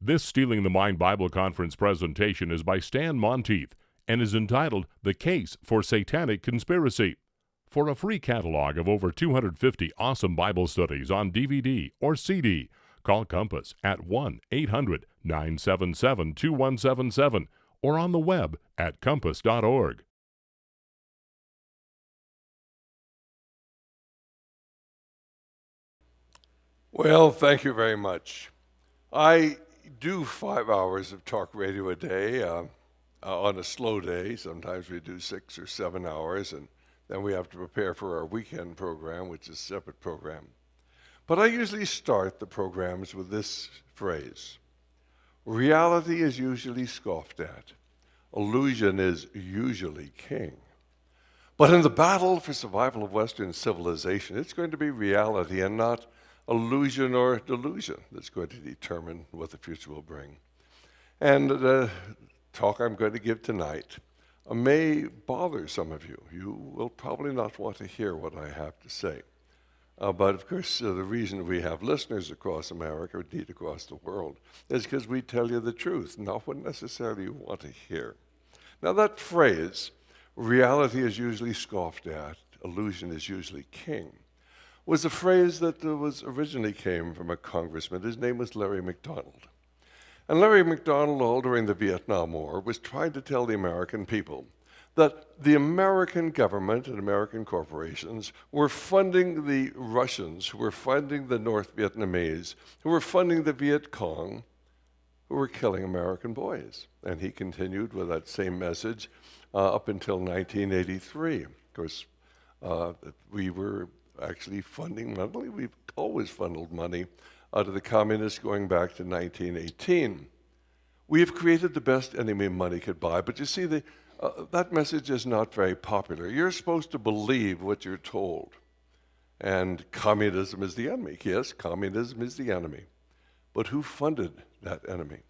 This Stealing the Mind Bible Conference presentation is by Stan Monteith and is entitled The Case for Satanic Conspiracy. For a free catalog of over 250 awesome Bible studies on DVD or CD, call Compass at 1-800-977-2177 or on the web at compass.org. Well, thank you very much. I do 5 hours of talk radio a day on a slow day. Sometimes we do 6 or 7 hours, and then we have to prepare for our weekend program, which is a separate program. But I usually start the programs with this phrase: reality is usually scoffed at. Illusion is usually king. But in the battle for survival of Western civilization, it's going to be reality and not illusion or delusion that's going to determine what the future will bring. And the talk I'm going to give tonight may bother some of you. You will probably not want to hear what I have to say. But of course, the reason we have listeners across America, or indeed across the world, is because we tell you the truth, not what necessarily you want to hear. Now that phrase, reality is usually scoffed at, illusion is usually king, was a phrase that originally came from a congressman. His name was Larry McDonald. And Larry McDonald, all during the Vietnam War, was trying to tell the American people that the American government and American corporations were funding the Russians, who were funding the North Vietnamese, who were funding the Viet Cong, who were killing American boys. And he continued with that same message up until 1983. Of course, we were actually funding money. We've always funneled money to the communists going back to 1918. We have created the best enemy money could buy, but you see, that message is not very popular. You're supposed to believe what you're told. And communism is the enemy. Yes, communism is the enemy. But who funded that enemy?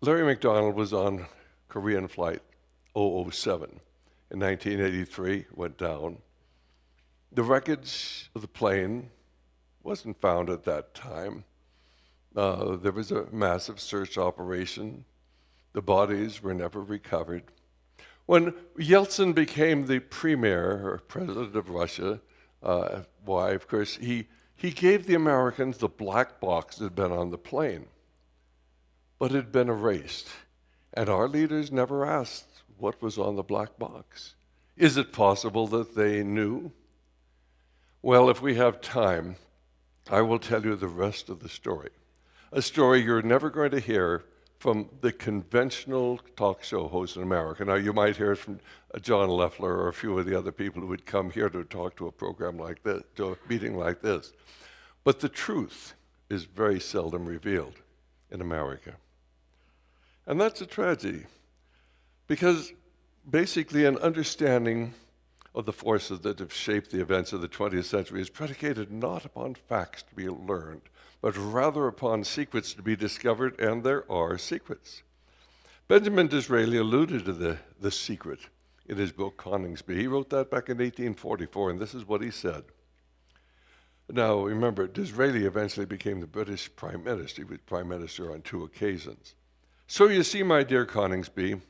Larry McDonald was on Korean Flight 007 in 1983, went down. The wreckage of the plane wasn't found at that time. There was a massive search operation. The bodies were never recovered. When Yeltsin became the premier or president of Russia, why, of course, he gave the Americans the black box that had been on the plane, but it had been erased. And our leaders never asked what was on the black box. Is it possible that they knew? Well, if we have time, I will tell you the rest of the story. A story you're never going to hear from the conventional talk show hosts in America. Now, you might hear it from John Leffler or a few of the other people who would come here to talk to a program like this, to a meeting like this. But the truth is very seldom revealed in America. And that's a tragedy, because basically an understanding of the forces that have shaped the events of the 20th century is predicated not upon facts to be learned, but rather upon secrets to be discovered, and there are secrets. Benjamin Disraeli alluded to the secret in his book, Coningsby. He wrote that back in 1844, and this is what he said. Now, remember, Disraeli eventually became the British Prime Minister. He was Prime Minister on 2 occasions. So you see, my dear Coningsby,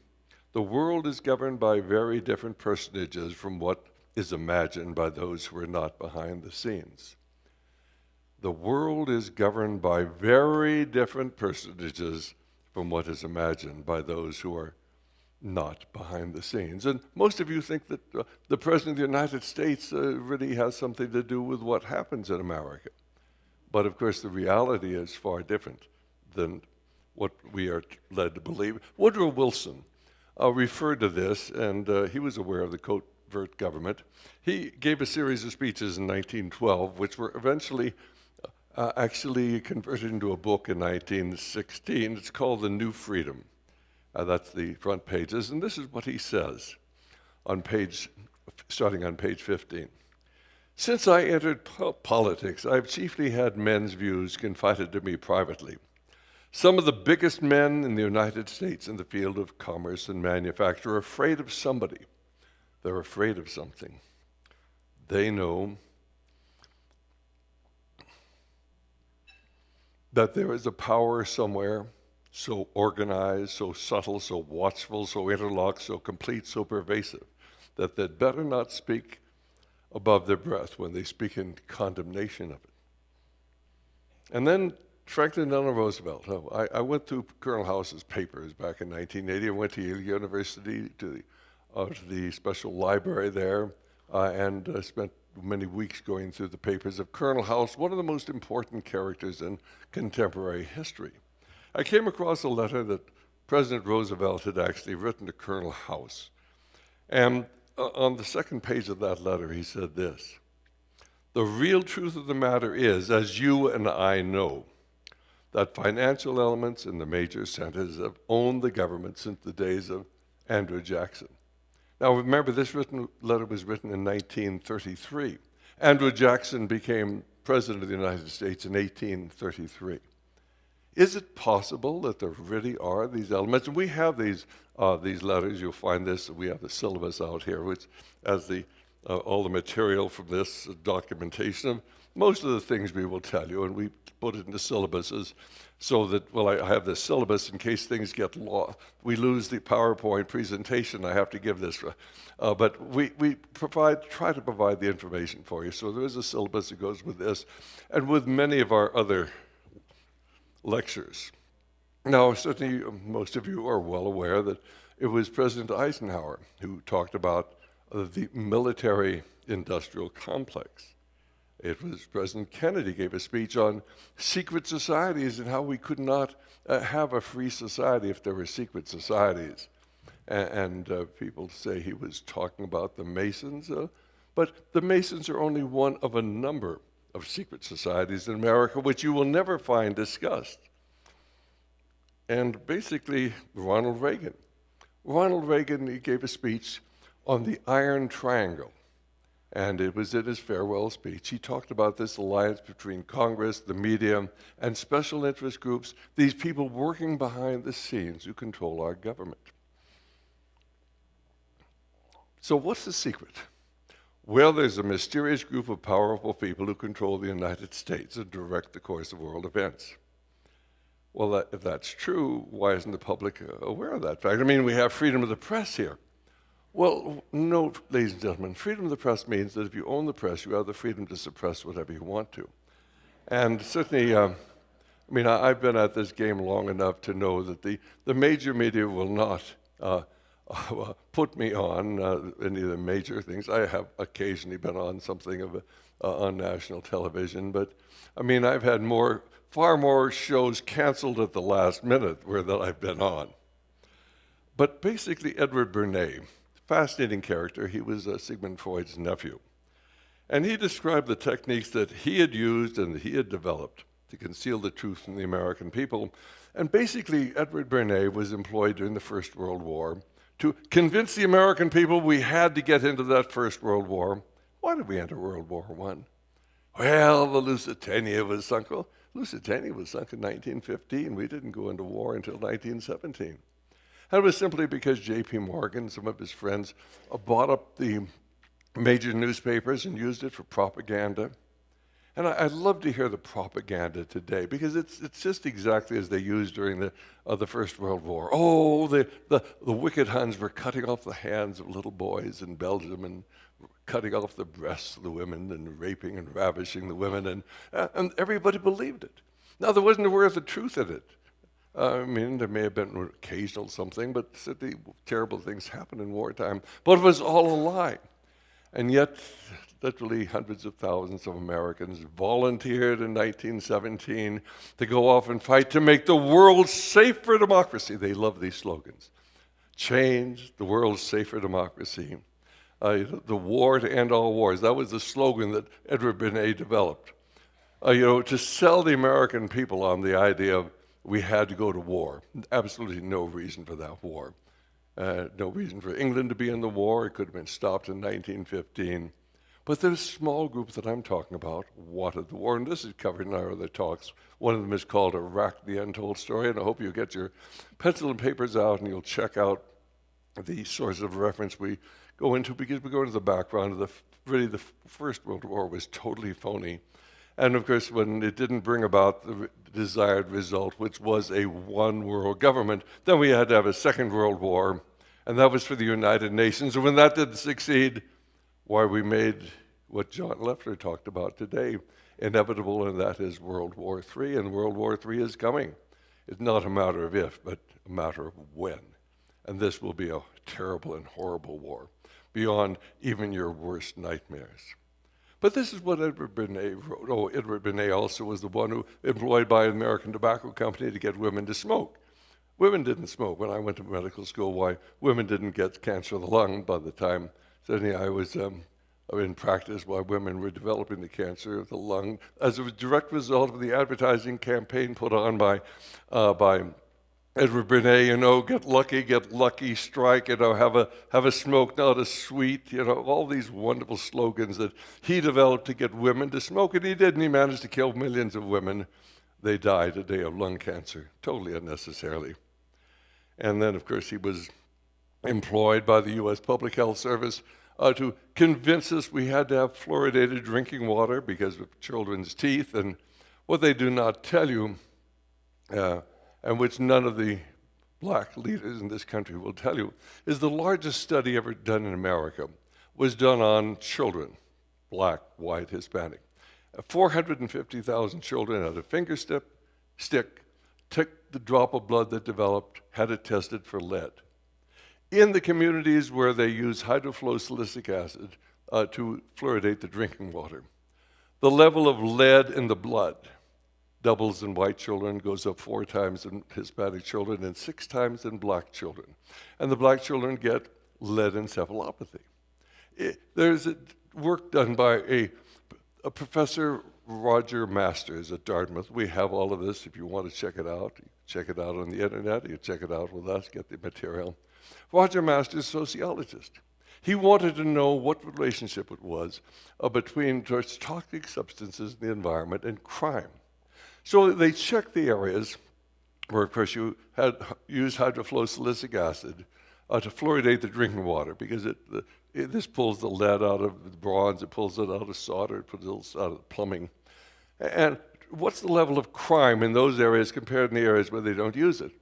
the world is governed by very different personages from what is imagined by those who are not behind the scenes. The world is governed by very different personages from what is imagined by those who are not behind the scenes. And most of you think that the President of the United States really has something to do with what happens in America. But of course, the reality is far different than what we are led to believe. Woodrow Wilson referred to this, and he was aware of the covert government. He gave a series of speeches in 1912, which were eventually actually converted into a book in 1916. It's called The New Freedom. That's the front pages, and this is what he says starting on page 15. Since I entered politics, I've chiefly had men's views confided to me privately. Some of the biggest men in the United States in the field of commerce and manufacture are afraid of somebody. They're afraid of something. They know that there is a power somewhere so organized, so subtle, so watchful, so interlocked, so complete, so pervasive, that they'd better not speak above their breath when they speak in condemnation of it. And then Franklin Delano Roosevelt. I went through Colonel House's papers back in 1980. I went to Yale University to the special library there and spent many weeks going through the papers of Colonel House, one of the most important characters in contemporary history. I came across a letter that President Roosevelt had actually written to Colonel House. And on the second page of that letter, he said this: "The real truth of the matter is, as you and I know, that financial elements in the major centers have owned the government since the days of Andrew Jackson." Now remember, this letter was written in 1933. Andrew Jackson became President of the United States in 1833. Is it possible that there really are these elements? And we have these letters. You'll find this. We have the syllabus out here, which has all the material from this documentation of most of the things we will tell you, and we put it into syllabuses so that, well, I have this syllabus in case things get lost. We lose the PowerPoint presentation. I have to give this. But we try to provide the information for you. So there is a syllabus that goes with this and with many of our other lectures. Now, certainly most of you are well aware that it was President Eisenhower who talked about the military-industrial complex. It was President Kennedy gave a speech on secret societies and how we could not have a free society if there were secret societies. And people say he was talking about the Masons, but the Masons are only one of a number of secret societies in America, which you will never find discussed. And basically, Ronald Reagan, he gave a speech on the Iron Triangle. And it was in his farewell speech. He talked about this alliance between Congress, the media, and special interest groups, these people working behind the scenes who control our government. So what's the secret? Well, there's a mysterious group of powerful people who control the United States and direct the course of world events. Well, if that's true, why isn't the public aware of that fact? I mean, we have freedom of the press here. Well, no, ladies and gentlemen, freedom of the press means that if you own the press, you have the freedom to suppress whatever you want to. And certainly, I've been at this game long enough to know that the major media will not put me on any of the major things. I have occasionally been on something on national television, but I've had far more shows canceled at the last minute that I've been on. But basically, Edward Bernays, fascinating character. He was Sigmund Freud's nephew. And he described the techniques that he had used and that he had developed to conceal the truth from the American people. And basically, Edward Bernays was employed during the First World War to convince the American people we had to get into that First World War. Why did we enter World War I? Well, the Lusitania was sunk. Well, Lusitania was sunk in 1915. We didn't go into war until 1917. And it was simply because J.P. Morgan, some of his friends, bought up the major newspapers and used it for propaganda. And I'd love to hear the propaganda today because it's just exactly as they used during the First World War. Oh, the wicked Huns were cutting off the hands of little boys in Belgium and cutting off the breasts of the women and raping and ravishing the women, and everybody believed it. Now, there wasn't a word of truth in it. There may have been an occasional something, but certainly terrible things happen in wartime. But it was all a lie. And yet, literally hundreds of thousands of Americans volunteered in 1917 to go off and fight to make the world safe for democracy. They love these slogans. Change the world safe for democracy. The war to end all wars. That was the slogan that Edward Bernays developed. To sell the American people on the idea of we had to go to war. Absolutely no reason for that war. No reason for England to be in the war. It could have been stopped in 1915. But this small group that I'm talking about wanted the war, and this is covered in our other talks. One of them is called Iraq, the Untold Story, and I hope you'll get your pencil and papers out and you'll check out the sources of reference we go into, because we go into the background of the First World War was totally phony. And of course, when it didn't bring about the desired result, which was a one world government, then we had to have a Second World War, and that was for the United Nations. And when that didn't succeed, why, we made what John Leffler talked about today inevitable, and that is World War III. And World War III is coming. It's not a matter of if, but a matter of when. And this will be a terrible and horrible war, beyond even your worst nightmares. But this is what Edward Bernays wrote. Oh, Edward Bernays also was the one who employed by an American tobacco company to get women to smoke. Women didn't smoke. When I went to medical school, why, women didn't get cancer of the lung by the time certainly I was in practice, why women were developing the cancer of the lung as a direct result of the advertising campaign put on by Edward Bernays, get lucky, strike, have a smoke, not a sweet, all these wonderful slogans that he developed to get women to smoke, and he did, and he managed to kill millions of women. They died a day of lung cancer, totally unnecessarily. And then, of course, he was employed by the U.S. Public Health Service to convince us we had to have fluoridated drinking water because of children's teeth. And what they do not tell you, and which none of the black leaders in this country will tell you, is the largest study ever done in America was done on children, black, white, Hispanic. 450,000 children had a finger stick, took the drop of blood that developed, had it tested for lead. In the communities where they use hydrofluorosilicic acid to fluoridate the drinking water, the level of lead in the blood doubles in white children, goes up 4 times in Hispanic children, and 6 times in black children. And the black children get lead encephalopathy. There's work done by a Professor Roger Masters at Dartmouth. We have all of this if you want to check it out. You check it out on the internet, you check it out with us, get the material. Roger Masters, sociologist. He wanted to know what relationship it was between toxic substances in the environment and crime. So they checked the areas where, of course, you had used hydrofluorosilicic acid to fluoridate the drinking water because this pulls the lead out of the bronze, it pulls it out of solder, it pulls it out of plumbing. And what's the level of crime in those areas compared to the areas where they don't use it?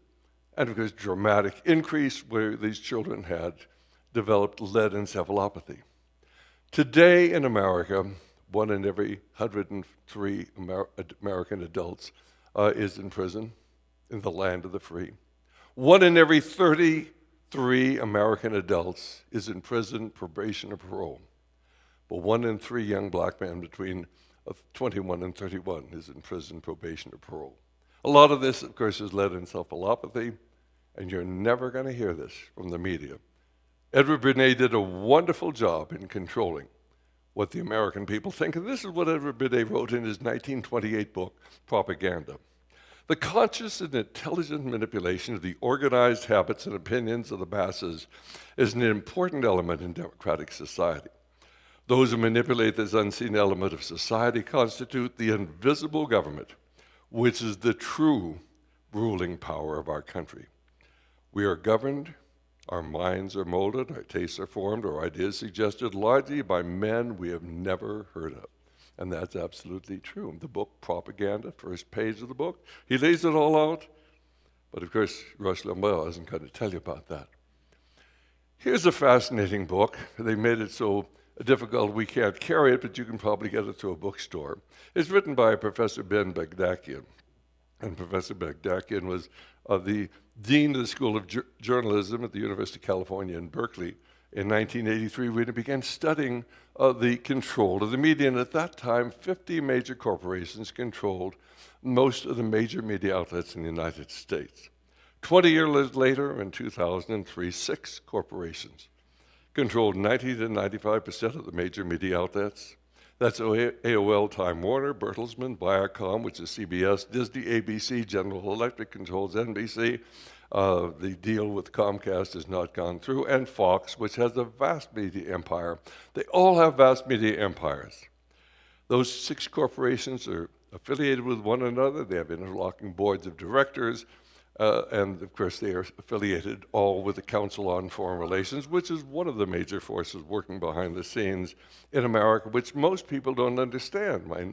And of course, dramatic increase where these children had developed lead encephalopathy. Today in America, 1 in every 103 American adults is in prison in the land of the free. 1 in every 33 American adults is in prison, probation, or parole. But 1 in 3 young black men between 21 and 31 is in prison, probation, or parole. A lot of this, of course, is lead encephalopathy, and you're never going to hear this from the media. Edward Bernays did a wonderful job in controlling what the American people think, and this is what Edward Bernays wrote in his 1928 book, Propaganda. The conscious and intelligent manipulation of the organized habits and opinions of the masses is an important element in democratic society. Those who manipulate this unseen element of society constitute the invisible government, which is the true ruling power of our country. We are governed, our minds are molded, our tastes are formed, our ideas suggested largely by men we have never heard of. And that's absolutely true. The book, Propaganda, first page of the book, he lays it all out. But of course, Rush Limbaugh isn't going to tell you about that. Here's a fascinating book. They made it so difficult we can't carry it, but you can probably get it to a bookstore. It's written by Professor Ben Bagdakian. And Professor Bagdakian was the dean of the School of Journalism at the University of California in Berkeley in 1983 when he began studying the control of the media. And at that time, 50 major corporations controlled most of the major media outlets in the United States. 20 years later, in 2003, 6 corporations controlled 90 to 95% of the major media outlets. That's AOL, Time Warner, Bertelsmann, Viacom, which is CBS, Disney, ABC, General Electric controls NBC. The deal with Comcast has not gone through, and Fox, which has a vast media empire. They all have vast media empires. Those 6 corporations are affiliated with one another. They have interlocking boards of directors. And of course, they are affiliated all with the Council on Foreign Relations, which is one of the major forces working behind the scenes in America, which most people don't understand. My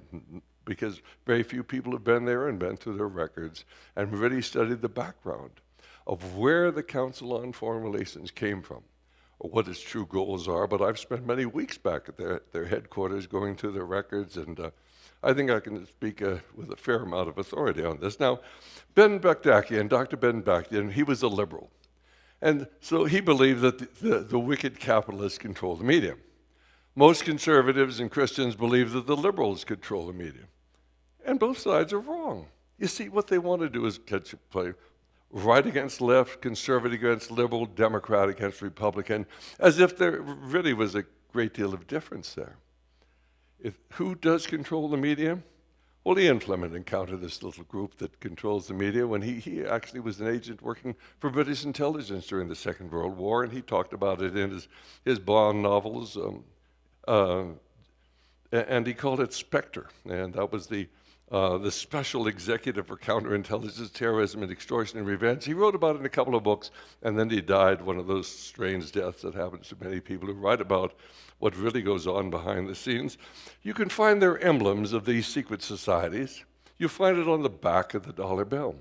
because very few people have been there and been through their records and really studied the background of where the Council on Foreign Relations came from, or what its true goals are. But I've spent many weeks back at their headquarters going through their records, and I think I can speak with a fair amount of authority on this. Now, Ben Bakdakian, Dr. Ben Bakdakian, he was a liberal. And so he believed that the wicked capitalists control the media. Most conservatives and Christians believe that the liberals control the media. And both sides are wrong. You see, what they want to do is play right against left, conservative against liberal, Democrat against Republican, as if there really was a great deal of difference there. Who does control the media? Well, Ian Fleming encountered this little group that controls the media when he actually was an agent working for British intelligence during the Second World War, and he talked about it in his Bond novels, and he called it Spectre, and that was the special executive for counterintelligence, terrorism, and extortion and revenge. He wrote about it in a couple of books, and then he died, one of those strange deaths that happens to many people who write about what really goes on behind the scenes. You can find their emblems of these secret societies. You find it on the back of the dollar bill.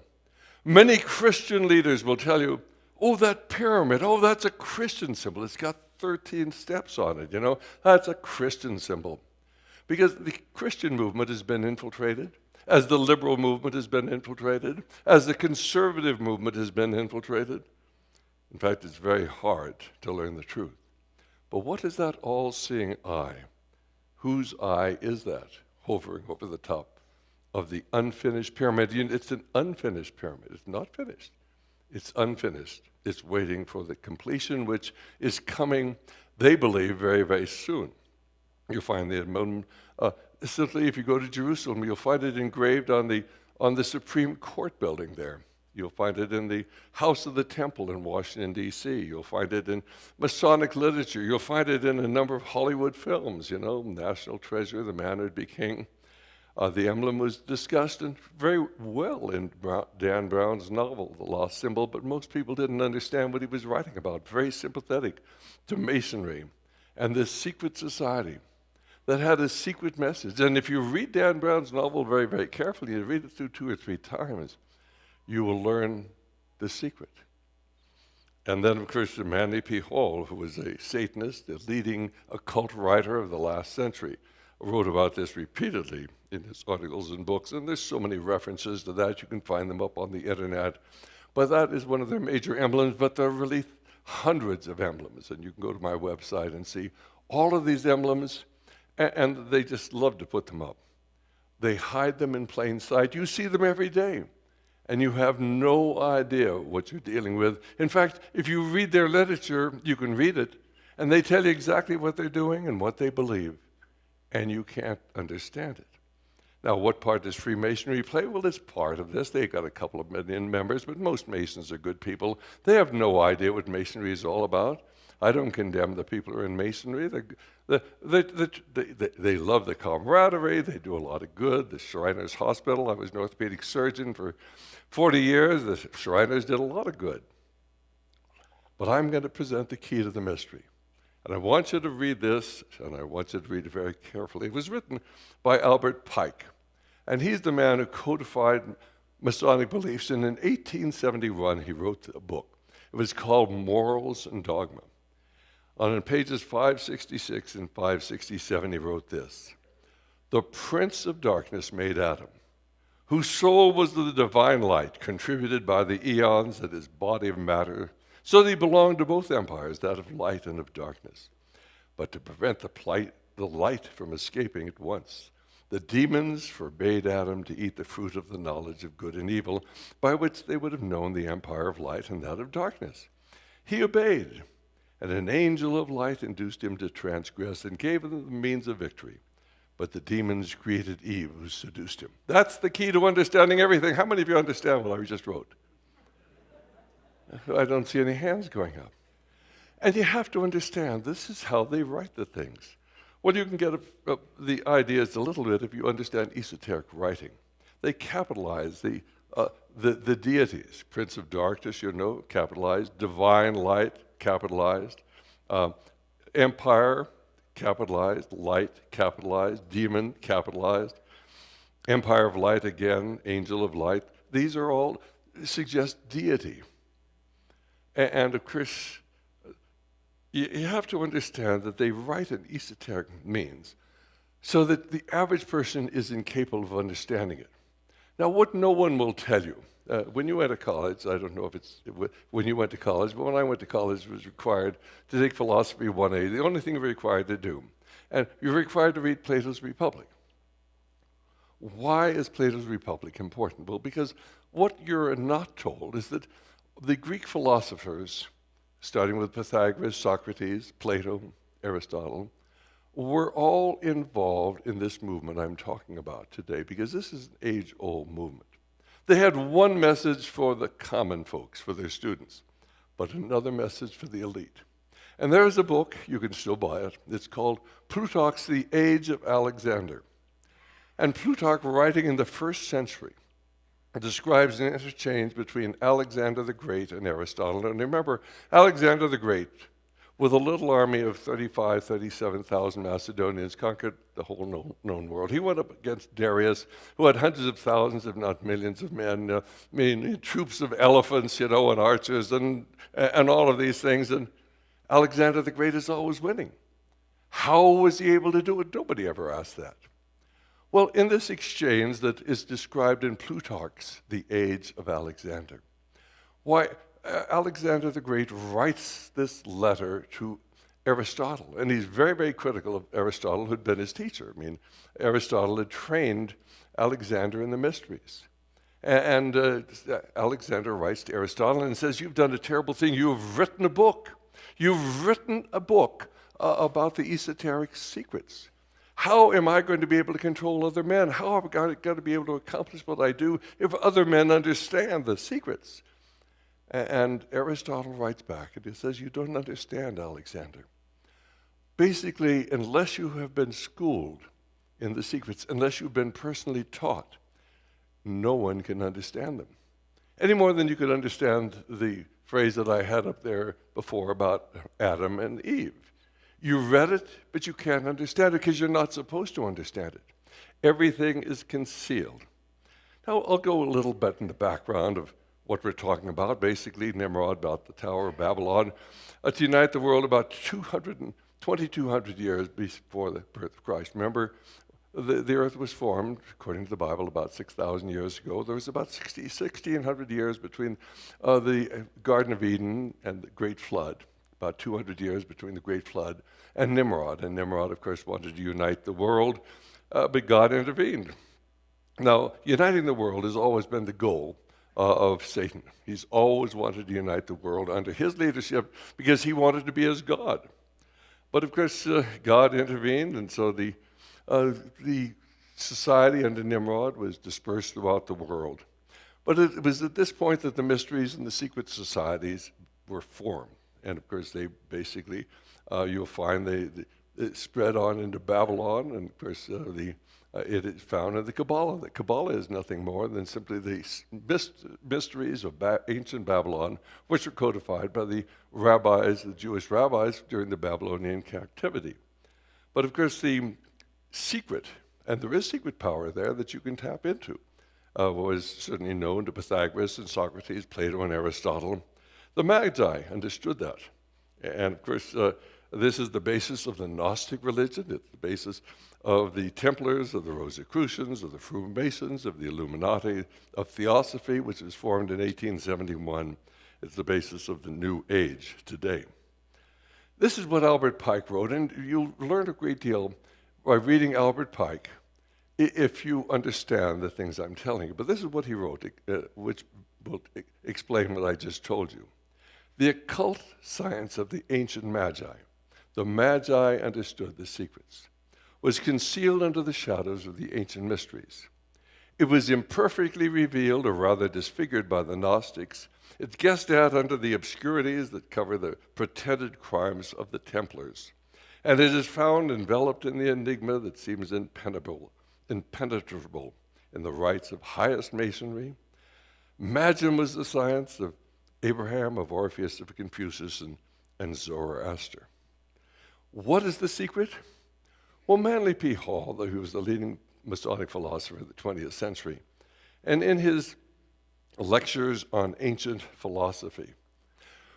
Many Christian leaders will tell you, oh, that pyramid, oh, that's a Christian symbol. It's got 13 steps on it, That's a Christian symbol. Because the Christian movement has been infiltrated, as the liberal movement has been infiltrated, as the conservative movement has been infiltrated. In fact, it's very hard to learn the truth. But what is that all-seeing eye? Whose eye is that hovering over the top of the unfinished pyramid? It's an unfinished pyramid. It's not finished. It's unfinished. It's waiting for the completion, which is coming, they believe, very, very soon. You'll find the emblem, simply if you go to Jerusalem, you'll find it engraved on the Supreme Court building there. You'll find it in the House of the Temple in Washington, D.C. You'll find it in Masonic literature. You'll find it in a number of Hollywood films, National Treasure, The Man Who'd Be King. The emblem was discussed very well in Dan Brown's novel, The Lost Symbol, but most people didn't understand what he was writing about. Very sympathetic to Masonry and this secret society that had a secret message. And if you read Dan Brown's novel very, very carefully, you read it through 2 or 3 times, you will learn the secret. And then, of course, Manly P. Hall, who was a Satanist, a leading occult writer of the last century, wrote about this repeatedly in his articles and books, and there's so many references to that. You can find them up on the internet. But that is one of their major emblems, but there are really hundreds of emblems, and you can go to my website and see all of these emblems, and they just love to put them up. They hide them in plain sight. You see them every day, and you have no idea what you're dealing with. In fact, if you read their literature, you can read it, and they tell you exactly what they're doing and what they believe, and you can't understand it. Now, what part does Freemasonry play? Well, it's part of this. They've got a couple of million members, but most Masons are good people. They have no idea what Masonry is all about. I don't condemn the people who are in Masonry. They love the camaraderie. They do a lot of good. The Shriners Hospital, I was an orthopedic surgeon for 40 years. The Shriners did a lot of good. But I'm going to present the key to the mystery. And I want you to read this, and I want you to read it very carefully. It was written by Albert Pike, and he's the man who codified Masonic beliefs. And in 1871, he wrote a book. It was called Morals and Dogma. On pages 566 and 567, he wrote this: "The prince of darkness made Adam, whose soul was the divine light, contributed by the eons at his body of matter, so that he belonged to both empires, that of light and of darkness. But to prevent the light from escaping at once, the demons forbade Adam to eat the fruit of the knowledge of good and evil, by which they would have known the empire of light and that of darkness. He obeyed, and an angel of light induced him to transgress and gave him the means of victory. But the demons created Eve, who seduced him." That's the key to understanding everything. How many of you understand what I just wrote? I don't see any hands going up. And you have to understand, this is how they write the things. Well, you can get the ideas a little bit if you understand esoteric writing. They capitalize the deities. Prince of Darkness, capitalized. Divine light, capitalized. Empire, capitalized. Light, capitalized. Demon, capitalized. Empire of Light again, Angel of Light. These are all suggest deity. And of course, you have to understand that they write in esoteric means so that the average person is incapable of understanding it. Now, what no one will tell you, when you went to college, I don't know if it's when you went to college, but when I went to college, it was required to take Philosophy 1A, the only thing you were required to do. And you're required to read Plato's Republic. Why is Plato's Republic important? Well, because what you're not told is that the Greek philosophers, starting with Pythagoras, Socrates, Plato, Aristotle, were all involved in this movement I'm talking about today, because this is an age-old movement. They had one message for the common folks, for their students, but another message for the elite. And there's a book, you can still buy it, it's called Plutarch's The Age of Alexander. And Plutarch, writing in the 1st century, describes an interchange between Alexander the Great and Aristotle. And remember, Alexander the Great, with a little army of 37,000 Macedonians, conquered the whole known world. He went up against Darius, who had hundreds of thousands, if not millions of men, troops of elephants, and archers, and all of these things. And Alexander the Great is always winning. How was he able to do it? Nobody ever asked that. Well, in this exchange that is described in Plutarch's The Age of Alexander, why, Alexander the Great writes this letter to Aristotle, and he's very, very critical of Aristotle, who'd been his teacher. I mean, Aristotle had trained Alexander in the mysteries. And Alexander writes to Aristotle and says, "You've done a terrible thing. You've written a book. You've written a book about the esoteric secrets. How am I going to be able to control other men? How am I going to be able to accomplish what I do if other men understand the secrets?" And Aristotle writes back, and he says, "You don't understand, Alexander. Basically, unless you have been schooled in the secrets, unless you've been personally taught, no one can understand them. Any more than you could understand the phrase that I had up there before about Adam and Eve. You read it, but you can't understand it because you're not supposed to understand it. Everything is concealed." Now, I'll go a little bit in the background of what we're talking about. Basically, Nimrod, about the Tower of Babylon, to unite the world about 2,200 years before the birth of Christ. Remember, the earth was formed, according to the Bible, about 6,000 years ago. There was about 1,600 years between the Garden of Eden and the Great Flood. About 200 years between the Great Flood and Nimrod. And Nimrod, of course, wanted to unite the world, but God intervened. Now, uniting the world has always been the goal of Satan. He's always wanted to unite the world under his leadership because he wanted to be as God. But of course, God intervened, and so the society under Nimrod was dispersed throughout the world. But it was at this point that the mysteries and the secret societies were formed. And of course, they basically, you'll find it spread on into Babylon, and of course, it is found in the Kabbalah. The Kabbalah is nothing more than simply the mysteries of ancient Babylon, which were codified by the rabbis, the Jewish rabbis, during the Babylonian captivity. But of course, the secret, and there is secret power there that you can tap into, was certainly known to Pythagoras and Socrates, Plato and Aristotle. The Magi understood that. And of course, this is the basis of the Gnostic religion. It's the basis of the Templars, of the Rosicrucians, of the Freemasons, of the Illuminati, of Theosophy, which was formed in 1871. It's the basis of the New Age today. This is what Albert Pike wrote, and you'll learn a great deal by reading Albert Pike if you understand the things I'm telling you. But this is what he wrote, which will explain what I just told you. The occult science of the ancient Magi, the Magi understood the secrets, was concealed under the shadows of the ancient mysteries. It was imperfectly revealed, or rather disfigured by the Gnostics. It's guessed at under the obscurities that cover the pretended crimes of the Templars. And it is found enveloped in the enigma that seems impenetrable in the rites of highest masonry. Magic was the science of Abraham, of Orpheus, of Confucius, and Zoroaster. What is the secret? Well, Manly P. Hall, he was the leading Masonic philosopher of the 20th century, and in his lectures on ancient philosophy,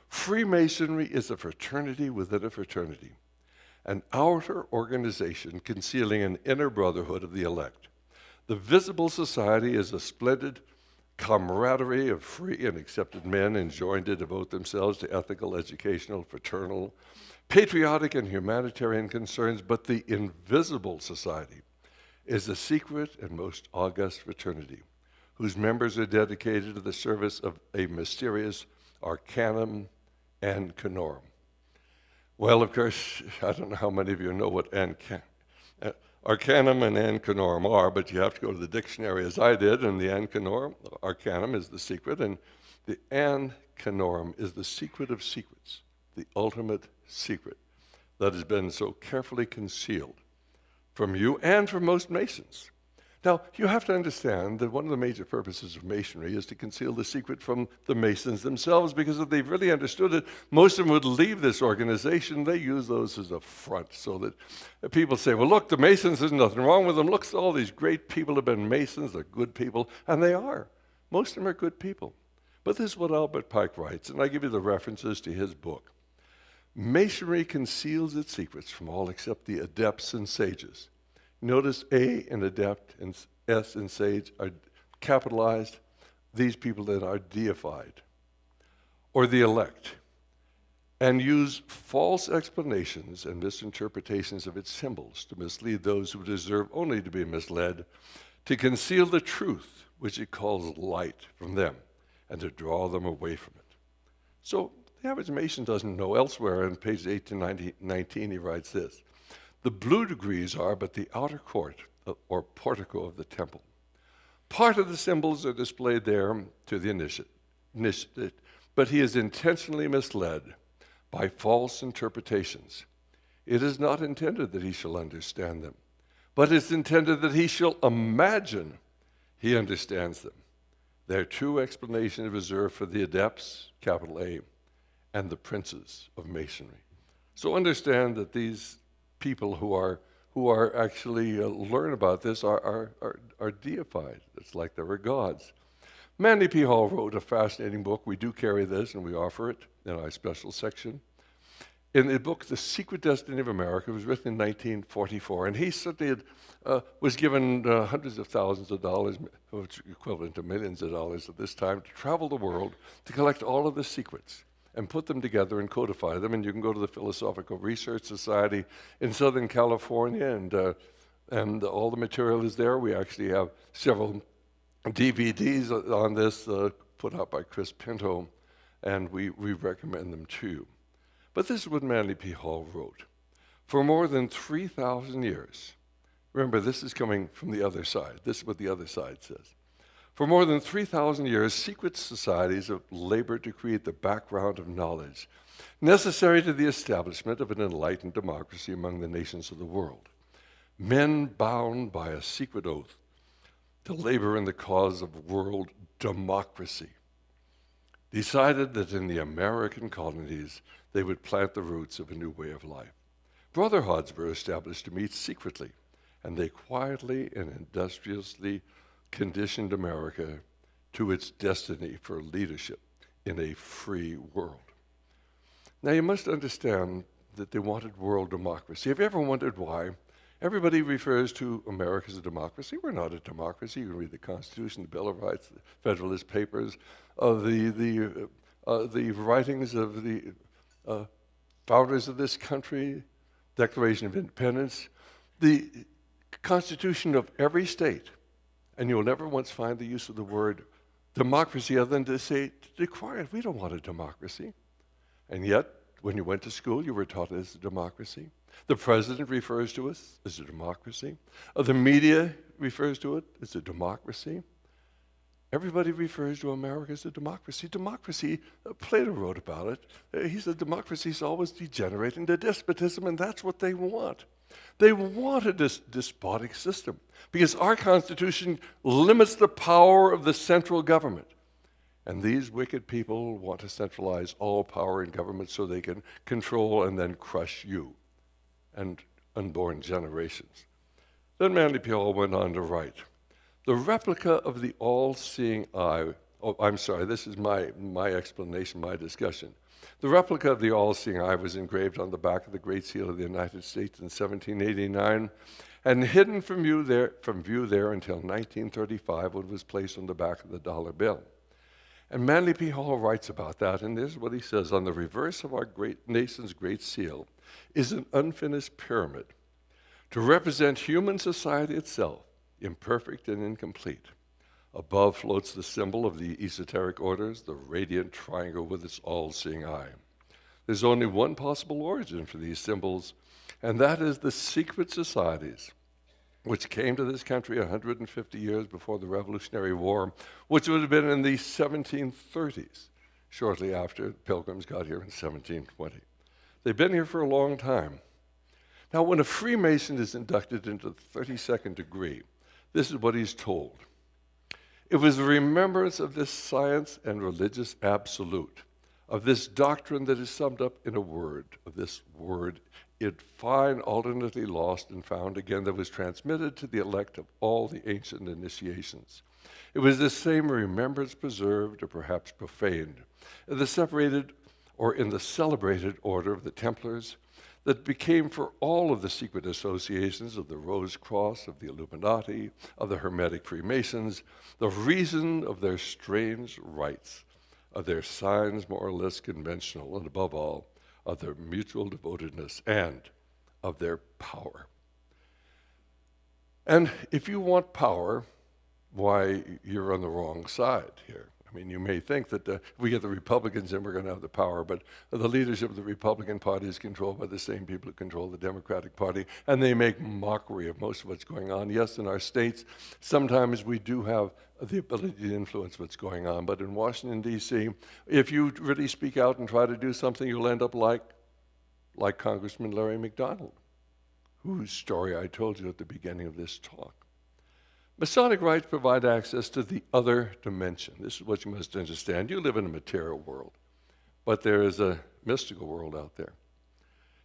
Freemasonry is a fraternity within a fraternity, an outer organization concealing an inner brotherhood of the elect. The visible society is a splendid camaraderie of free and accepted men enjoined to devote themselves to ethical, educational, fraternal, patriotic, and humanitarian concerns, but the invisible society is a secret and most august fraternity whose members are dedicated to the service of a mysterious arcanum and canorum. Well, of course, I don't know how many of you know what arcanum and ancanorum are, but you have to go to the dictionary as I did, and the arcanum is the secret, and the ancanorum is the secret of secrets, the ultimate secret that has been so carefully concealed from you and from most Masons. Now, you have to understand that one of the major purposes of Masonry is to conceal the secret from the Masons themselves, because if they've really understood it, most of them would leave this organization. They use those as a front so that people say, well, look, the Masons, there's nothing wrong with them. Look, all these great people have been Masons. They're good people, and they are. Most of them are good people. But this is what Albert Pike writes, and I give you the references to his book. Masonry conceals its secrets from all except the adepts and sages. Notice A in adept and S in sage are capitalized. These people that are deified, or the elect, and use false explanations and misinterpretations of its symbols to mislead those who deserve only to be misled, to conceal the truth, which it calls light, from them, and to draw them away from it. So the average Mason doesn't know. Elsewhere on pages 8 to 19, he writes this: the blue degrees are but the outer court or portico of the temple. Part of the symbols are displayed there to the initiate, but he is intentionally misled by false interpretations. It is not intended that he shall understand them, but it's intended that he shall imagine he understands them. Their true explanation is reserved for the adepts, capital A, and the princes of Masonry. So understand that these people who are actually learn about this are deified. It's like they were gods. Manly P. Hall wrote a fascinating book. We do carry this, and we offer it in our special section. In the book, The Secret Destiny of America, it was written in 1944, and he certainly was given hundreds of thousands of dollars, which is equivalent to millions of dollars at this time, to travel the world to collect all of the secrets and put them together and codify them. And you can go to the Philosophical Research Society in Southern California, and all the material is there. We actually have several DVDs on this put out by Chris Pinto, and we recommend them to you. But this is what Manly P. Hall wrote. For more than 3,000 years, remember, this is coming from the other side. This is what the other side says. For more than 3,000 years, secret societies have labored to create the background of knowledge necessary to the establishment of an enlightened democracy among the nations of the world. Men bound by a secret oath to labor in the cause of world democracy decided that in the American colonies they would plant the roots of a new way of life. Brotherhoods were established to meet secretly, and they quietly and industriously conditioned America to its destiny for leadership in a free world. Now, you must understand that they wanted world democracy. Have you ever wondered why? Everybody refers to America as a democracy. We're not a democracy. You can read the Constitution, the Bill of Rights, the Federalist Papers, the writings of the founders of this country, Declaration of Independence, the Constitution of every state. And you'll never once find the use of the word democracy other than to say, to decry it. We don't want a democracy. And yet, when you went to school, you were taught it as a democracy. The president refers to us as a democracy. The media refers to it as a democracy. Everybody refers to America as a democracy. Democracy, Plato wrote about it. He said democracy is always degenerating to despotism, and that's what they want. They want a despotic system because our Constitution limits the power of the central government. And these wicked people want to centralize all power in government so they can control and then crush you. And unborn generations. Then Manly P. Hall went on to write, the replica of the all-seeing eye, this is my explanation, my discussion. The replica of the all-seeing eye was engraved on the back of the Great Seal of the United States in 1789 and hidden from view there until 1935 when it was placed on the back of the dollar bill. And Manly P. Hall writes about that, and this is what he says, on the reverse of our nation's Great Seal is an unfinished pyramid to represent human society itself, imperfect and incomplete. Above floats the symbol of the esoteric orders, the radiant triangle with its all-seeing eye. There's only one possible origin for these symbols, and that is the secret societies which came to this country 150 years before the Revolutionary War, which would have been in the 1730s, shortly after the Pilgrims got here in 1720. They've been here for a long time. Now, when a Freemason is inducted into the 32nd degree, this is what he's told. It was the remembrance of this science and religious absolute, of this doctrine that is summed up in a word, of this word, it fine alternately lost and found again, that was transmitted to the elect of all the ancient initiations. It was this same remembrance preserved or perhaps profaned, in the separated or in the celebrated order of the Templars, that became for all of the secret associations of the Rose Cross, of the Illuminati, of the Hermetic Freemasons, the reason of their strange rites, of their signs more or less conventional, and above all, of their mutual devotedness and of their power. And if you want power, why, you're on the wrong side here. I mean, you may think that if we get the Republicans in, we're going to have the power, but the leadership of the Republican Party is controlled by the same people who control the Democratic Party, and they make mockery of most of what's going on. Yes, in our states, sometimes we do have the ability to influence what's going on, but in Washington, D.C., if you really speak out and try to do something, you'll end up like Congressman Larry McDonald, whose story I told you at the beginning of this talk. Masonic rites provide access to the other dimension. This is what you must understand. You live in a material world, but there is a mystical world out there.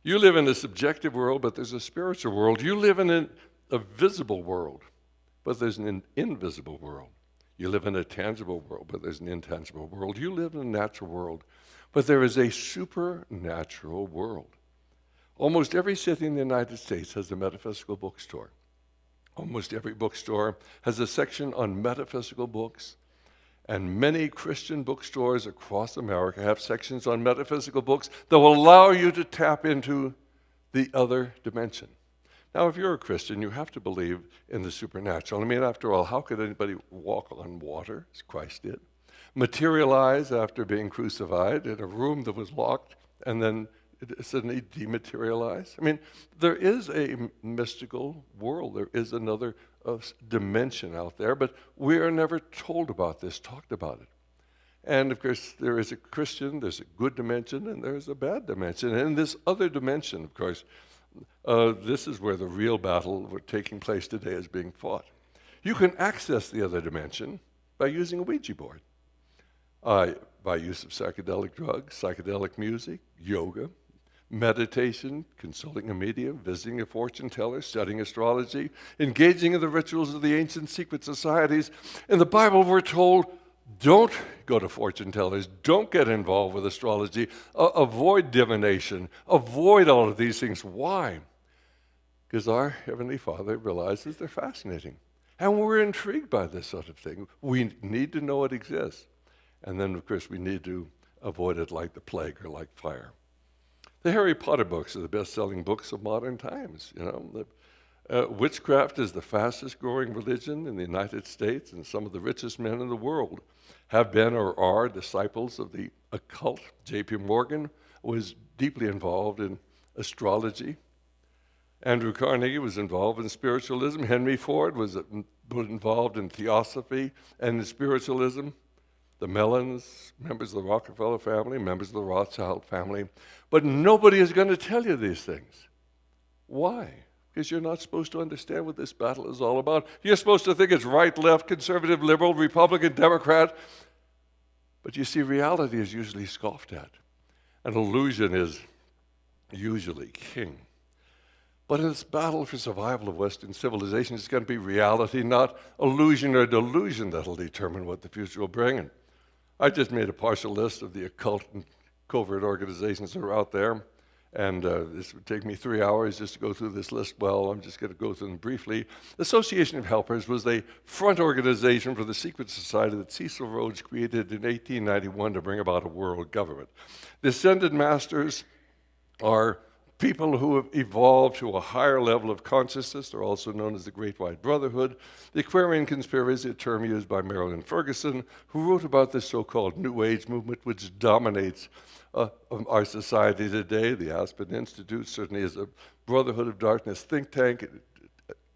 You live in a subjective world, but there's a spiritual world. You live in a visible world, but there's an invisible world. You live in a tangible world, but there's an intangible world. You live in a natural world, but there is a supernatural world. Almost every city in the United States has a metaphysical bookstore. Almost every bookstore has a section on metaphysical books, and many Christian bookstores across America have sections on metaphysical books that will allow you to tap into the other dimension. Now, if you're a Christian, you have to believe in the supernatural. I mean, after all, how could anybody walk on water, as Christ did, materialize after being crucified in a room that was locked, and then suddenly dematerialize? I mean, there is a mystical world. There is another dimension out there, but we are never told about this, talked about it. And of course, there is a Christian, there's a good dimension, and there's a bad dimension. And in this other dimension, of course, this is where the real battle taking place today is being fought. You can access the other dimension by using a Ouija board, by use of psychedelic drugs, psychedelic music, yoga, meditation, consulting a medium, visiting a fortune teller, studying astrology, engaging in the rituals of the ancient secret societies. In the Bible, we're told, don't go to fortune tellers, don't get involved with astrology, avoid divination, avoid all of these things. Why? Because our Heavenly Father realizes they're fascinating. And we're intrigued by this sort of thing. We need to know it exists. And then, of course, we need to avoid it like the plague or like fire. The Harry Potter books are the best-selling books of modern times. You know, witchcraft is the fastest-growing religion in the United States, and some of the richest men in the world have been or are disciples of the occult. J.P. Morgan was deeply involved in astrology. Andrew Carnegie was involved in spiritualism. Henry Ford was involved in theosophy and in spiritualism. The Mellons, members of the Rockefeller family, members of the Rothschild family. But nobody is going to tell you these things. Why? Because you're not supposed to understand what this battle is all about. You're supposed to think it's right, left, conservative, liberal, Republican, Democrat. But you see, reality is usually scoffed at. An illusion is usually king. But in this battle for survival of Western civilization, it's going to be reality, not illusion or delusion, that'll determine what the future will bring. And I just made a partial list of the occult and covert organizations that are out there. And this would take me 3 hours just to go through this list. Well, I'm just going to go through them briefly. The Association of Helpers was the front organization for the secret society that Cecil Rhodes created in 1891 to bring about a world government. The Ascended Masters are people who have evolved to a higher level of consciousness. They're also known as the Great White Brotherhood. The Aquarian Conspiracy, a term used by Marilyn Ferguson, who wrote about this so-called New Age movement, which dominates our society today. The Aspen Institute certainly is a Brotherhood of Darkness think tank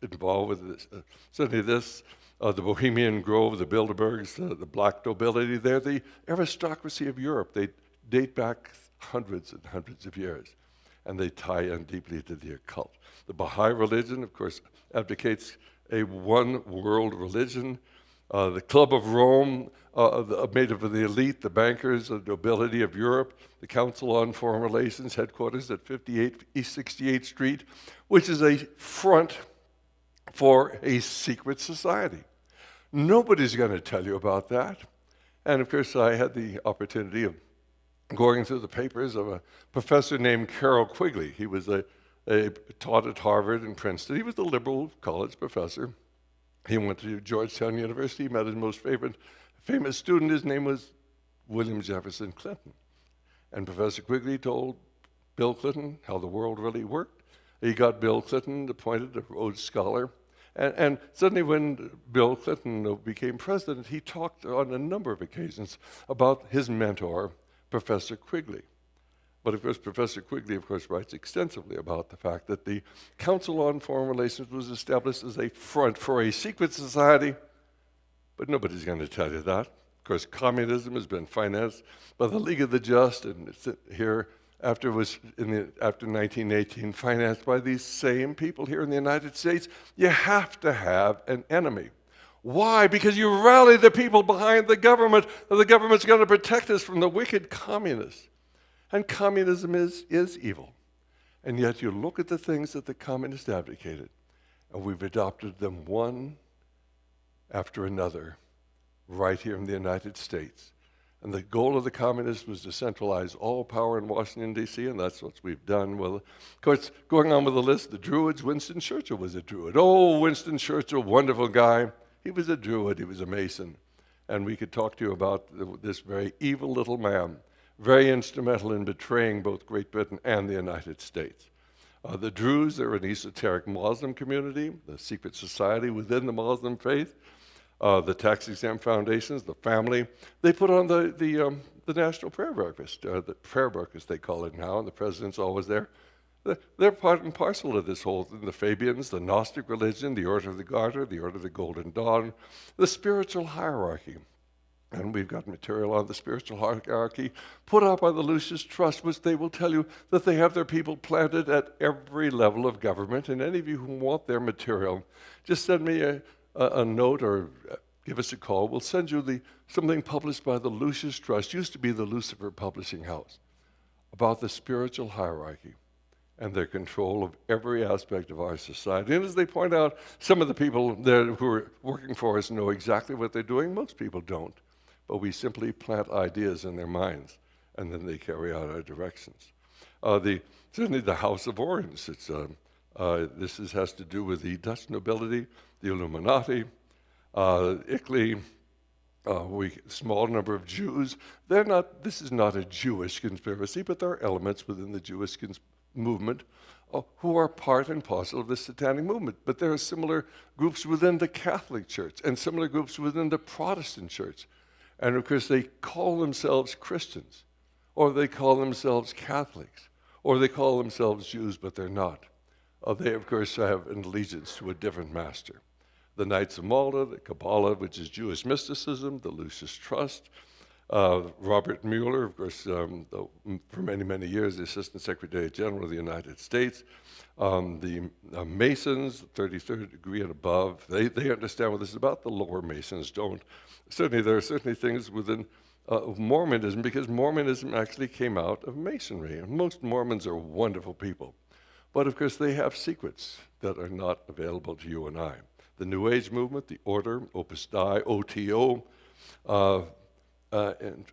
involved with this. Certainly this, the Bohemian Grove, the Bilderbergs, the black nobility. They're the aristocracy of Europe. They date back hundreds and hundreds of years, and they tie in deeply to the occult. The Baha'i religion, of course, advocates a one-world religion. The Club of Rome, made up of the elite, the bankers, the nobility of Europe, the Council on Foreign Relations, headquarters at 58 East 68th Street, which is a front for a secret society. Nobody's going to tell you about that. And of course, I had the opportunity of going through the papers of a professor named Carroll Quigley. He was taught at Harvard and Princeton. He was a liberal college professor. He went to Georgetown University. He met his most famous student. His name was William Jefferson Clinton. And Professor Quigley told Bill Clinton how the world really worked. He got Bill Clinton appointed a Rhodes Scholar. And suddenly when Bill Clinton became president, he talked on a number of occasions about his mentor, Professor Quigley. But of course, Professor Quigley, of course, writes extensively about the fact that the Council on Foreign Relations was established as a front for a secret society, but nobody's going to tell you that. Of course, communism has been financed by the League of the Just, and it's here after 1918, financed by these same people here in the United States. You have to have an enemy. Why? Because you rally the people behind the government, and the government's going to protect us from the wicked communists. And communism is evil. And yet you look at the things that the communists advocated, and we've adopted them one after another right here in the United States. And the goal of the communists was to centralize all power in Washington, D.C., and that's what we've done. Well, of course, going on with the list, the Druids, Winston Churchill was a Druid. Oh, Winston Churchill, wonderful guy. He was a Druid, he was a Mason. And we could talk to you about this very evil little man, very instrumental in betraying both Great Britain and the United States. The Druze are an esoteric Muslim community, the secret society within the Muslim faith. The tax-exempt foundations, the family, they put on the National Prayer Breakfast, the prayer breakfast they call it now, and the president's always there. They're part and parcel of this whole thing. The Fabians, the Gnostic religion, the Order of the Garter, the Order of the Golden Dawn, the spiritual hierarchy. And we've got material on the spiritual hierarchy put out by the Lucis Trust, which they will tell you that they have their people planted at every level of government. And any of you who want their material, just send me a note or give us a call. We'll send you something published by the Lucis Trust, used to be the Lucifer Publishing House, about the spiritual hierarchy and their control of every aspect of our society. And as they point out, some of the people there who are working for us know exactly what they're doing. Most people don't. But we simply plant ideas in their minds, and then they carry out our directions. Certainly the House of Orange. This has to do with the Dutch nobility, the Illuminati, Italy, small number of Jews. This is not a Jewish conspiracy, but there are elements within the Jewish movement who are part and parcel of the satanic movement. But there are similar groups within the Catholic Church and similar groups within the Protestant Church. And of course, they call themselves Christians, or they call themselves Catholics, or they call themselves Jews, but they're not. They, of course, have an allegiance to a different master. The Knights of Malta, the Kabbalah, which is Jewish mysticism, the Lucis Trust, Robert Mueller, of course, for many, many years, the Assistant Secretary General of the United States, the Masons, 33rd degree and above, they understand what this is about. The lower Masons don't. Certainly, there are certainly things within Mormonism, because Mormonism actually came out of Masonry. And most Mormons are wonderful people. But of course, they have secrets that are not available to you and I. The New Age movement, the Order, Opus Dei, OTO, and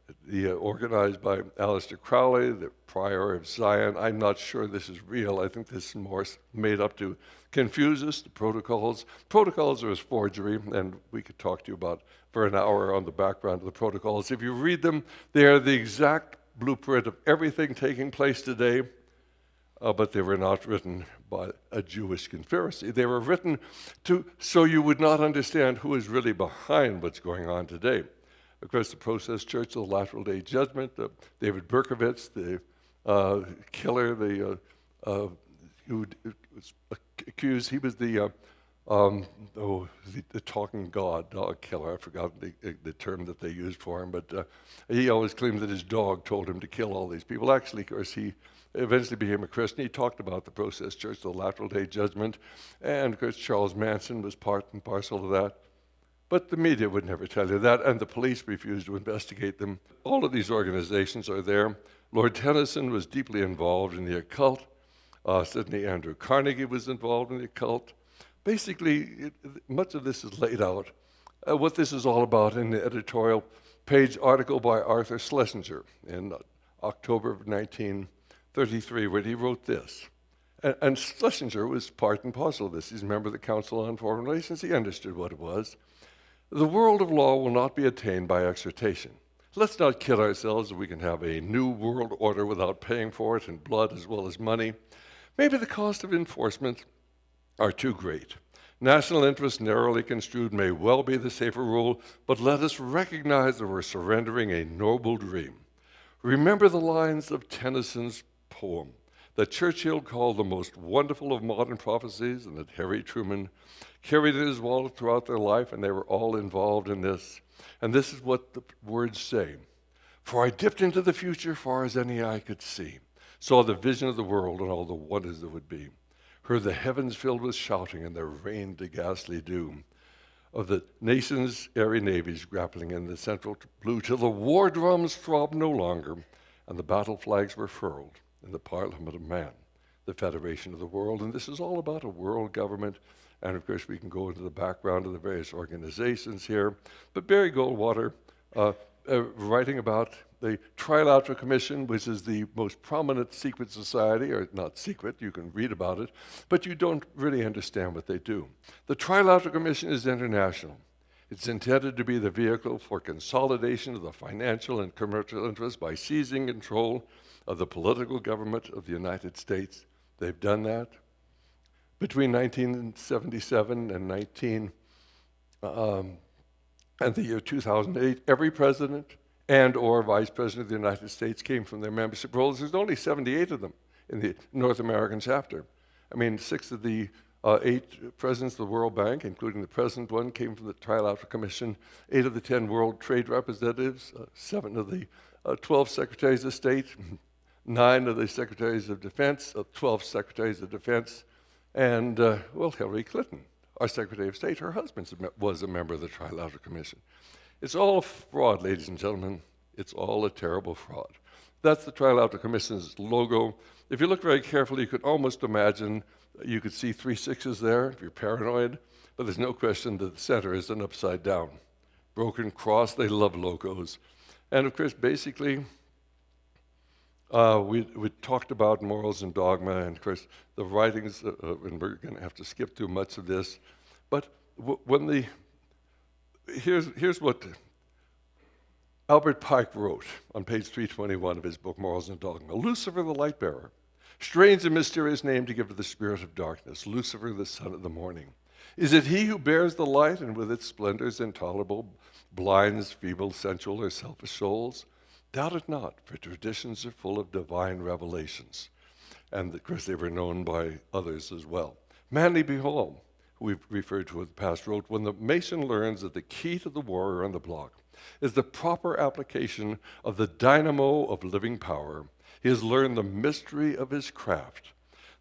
organized by Aleister Crowley, the Prior of Zion. I'm not sure this is real. I think this is more made up to confuse us. The protocols. Protocols are a forgery, and we could talk to you about for an hour on the background of the protocols. If you read them, they are the exact blueprint of everything taking place today, but they were not written by a Jewish conspiracy. They were written so you would not understand who is really behind what's going on today. Of course, the Process Church of the Latter Day Judgment, David Berkowitz, the killer, who was accused, he was the talking dog killer. I forgot the term that they used for him, but he always claimed that his dog told him to kill all these people. Actually, of course, he eventually became a Christian. He talked about the Process Church of the Latter Day Judgment, and of course, Charles Manson was part and parcel of that. But the media would never tell you that, and the police refused to investigate them. All of these organizations are there. Lord Tennyson was deeply involved in the occult. Sidney Andrew Carnegie was involved in the occult. Basically, much of this is laid out. What this is all about in the editorial page article by Arthur Schlesinger in October of 1933, where he wrote this. And Schlesinger was part and parcel of this. He's a member of the Council on Foreign Relations. He understood what it was. The world of law will not be attained by exhortation. Let's not kid ourselves that we can have a new world order without paying for it in blood as well as money. Maybe the cost of enforcement are too great. National interest, narrowly construed, may well be the safer rule, but let us recognize that we're surrendering a noble dream. Remember the lines of Tennyson's poem that Churchill called the most wonderful of modern prophecies, and that Harry Truman carried in his wallet throughout their life, and they were all involved in this. And this is what the words say. For I dipped into the future far as any eye could see, saw the vision of the world and all the wonders that would be, heard the heavens filled with shouting, and there rained a ghastly doom of the nation's airy navies grappling in the central blue, till the war drums throbbed no longer, and the battle flags were furled in the Parliament of Man, the Federation of the World. And this is all about a world government. And of course, we can go into the background of the various organizations here. But Barry Goldwater, writing about the Trilateral Commission, which is the most prominent secret society, or not secret, you can read about it, but you don't really understand what they do. The Trilateral Commission is international. It's intended to be the vehicle for consolidation of the financial and commercial interests by seizing control of the political government of the United States. They've done that. Between 1977 and the year 2008, every president and or vice president of the United States came from their membership rolls. There's only 78 of them in the North American chapter. I mean, 6 of the 8 presidents of the World Bank, including the present one, came from the Trilateral Commission. 8 of the 10 World Trade Representatives, 7 of the 12 Secretaries of State, 9 of the Secretaries of Defense, 12 Secretaries of Defense, and, Hillary Clinton, our Secretary of State, her husband was a member of the Trilateral Commission. It's all a fraud, ladies and gentlemen. It's all a terrible fraud. That's the Trilateral Commission's logo. If you look very carefully, you could almost imagine you could see 3 6s there if you're paranoid, but there's no question that the center is an upside down. Broken cross, they love logos. And of course, basically, we talked about morals and dogma, and of course, the writings, and we're going to have to skip through much of this, but here's what Albert Pike wrote on page 321 of his book, Morals and Dogma. Lucifer the light bearer, strange and mysterious name to give to the spirit of darkness, Lucifer the son of the morning. Is it he who bears the light and with its splendors intolerable blinds feeble, sensual, or selfish souls? Doubt it not, for traditions are full of divine revelations. And of course, they were known by others as well. Manly Behold, who we've referred to in the past, wrote, when the Mason learns that the key to the warrior on the block is the proper application of the dynamo of living power, he has learned the mystery of his craft.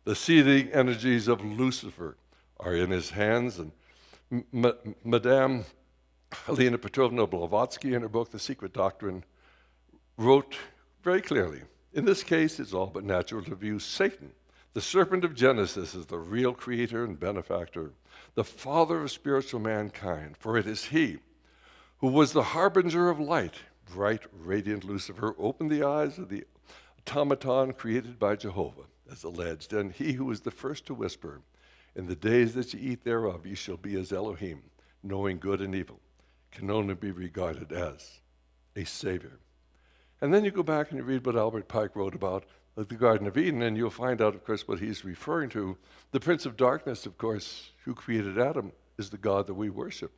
The seething energies of Lucifer are in his hands, and Madame Helena Petrovna Blavatsky, in her book, The Secret Doctrine, wrote very clearly, in this case, it's all but natural to view Satan, The serpent of Genesis is the real creator and benefactor, the father of spiritual mankind, for it is he who was the harbinger of light. Bright, radiant Lucifer opened the eyes of the automaton created by Jehovah, as alleged, and he who was the first to whisper, in the days that ye eat thereof, ye shall be as Elohim, knowing good and evil, can only be regarded as a savior. And then you go back and you read what Albert Pike wrote about the Garden of Eden, and you'll find out, of course, what he's referring to. The Prince of Darkness, of course, who created Adam, is the God that we worship.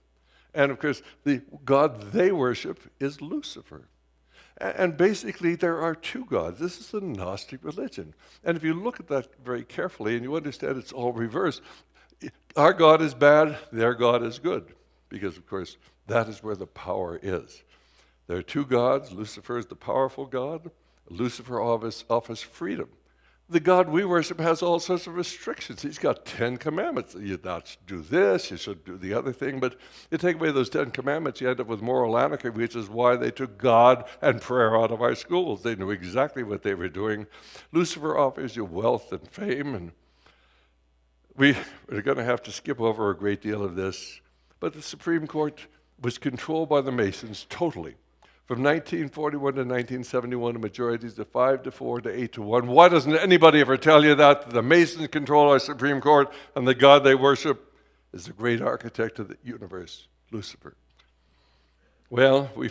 And, of course, the God they worship is Lucifer. And basically, there are two gods. This is a Gnostic religion. And if you look at that very carefully and you understand it's all reversed, our God is bad, their God is good. Because, of course, that is where the power is. There are two gods. Lucifer is the powerful God. Lucifer offers freedom. The God we worship has all sorts of restrictions. He's got 10 commandments. You not do this, you should do the other thing. But you take away those 10 commandments, you end up with moral anarchy, which is why they took God and prayer out of our schools. They knew exactly what they were doing. Lucifer offers you wealth and fame, and we're going to have to skip over a great deal of this. But the Supreme Court was controlled by the Masons totally. From 1941 to 1971, the majorities of 5-4 to 8-1. Why doesn't anybody ever tell you that? The Masons control our Supreme Court, and the God they worship is the great architect of the universe, Lucifer. Well, we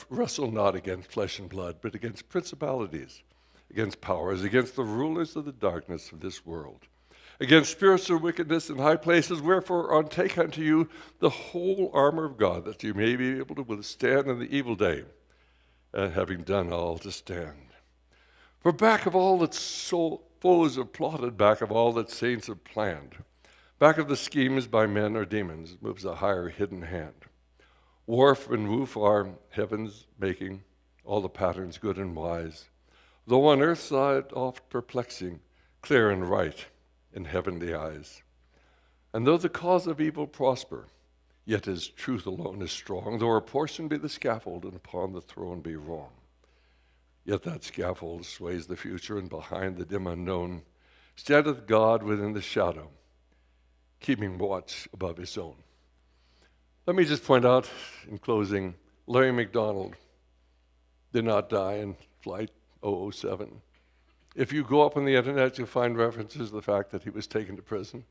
wrestle not against flesh and blood, but against principalities, against powers, against the rulers of the darkness of this world, against spiritual wickedness in high places. Wherefore, take unto you the whole armor of God, that you may be able to withstand in the evil day, and having done all to stand. For back of all that foes have plotted, back of all that saints have planned, back of the schemes by men or demons, moves a higher hidden hand. Warp and woof are heaven's making, all the patterns good and wise, though on earth's side oft perplexing, clear and right in heavenly eyes. And though the cause of evil prosper, yet his truth alone is strong, though her portion be the scaffold and upon the throne be wrong. Yet that scaffold sways the future, and behind the dim unknown standeth God within the shadow, keeping watch above his own. Let me just point out in closing, Larry McDonald did not die in Flight 007. If you go up on the internet, you'll find references to the fact that he was taken to prison.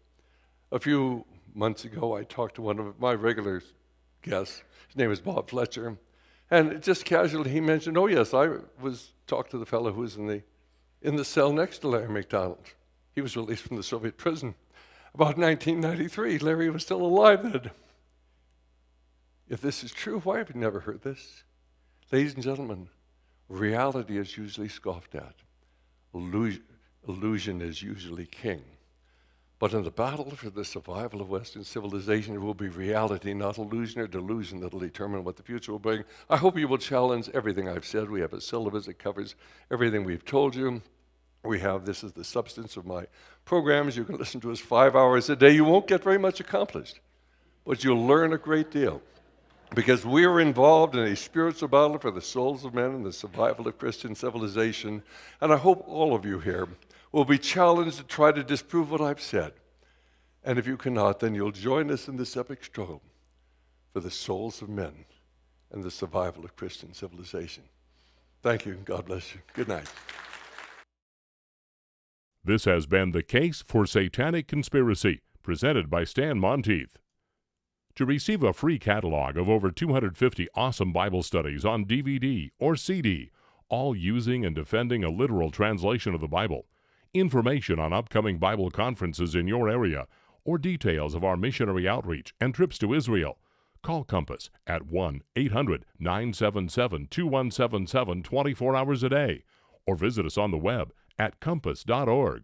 A few months ago, I talked to one of my regular guests. His name is Bob Fletcher. And just casually, he mentioned, oh, yes, I talked to the fellow who was in the cell next to Larry McDonald. He was released from the Soviet prison about 1993. Larry was still alive then. If this is true, why have you never heard this? Ladies and gentlemen, reality is usually scoffed at. Illusion is usually king. But in the battle for the survival of Western civilization, it will be reality, not illusion or delusion, that will determine what the future will bring. I hope you will challenge everything I've said. We have a syllabus that covers everything we've told you. This is the substance of my programs. You can listen to us 5 hours a day. You won't get very much accomplished, but you'll learn a great deal, because we are involved in a spiritual battle for the souls of men and the survival of Christian civilization. And I hope all of you here will be challenged to try to disprove what I've said. And if you cannot, then you'll join us in this epic struggle for the souls of men and the survival of Christian civilization. Thank you, and God bless you. Good night. This has been The Case for Satanic Conspiracy, presented by Stan Monteith. To receive a free catalog of over 250 awesome Bible studies on DVD or CD, all using and defending a literal translation of the Bible, information on upcoming Bible conferences in your area, or details of our missionary outreach and trips to Israel, call Compass at 1-800-977-2177 24 hours a day, or visit us on the web at compass.org.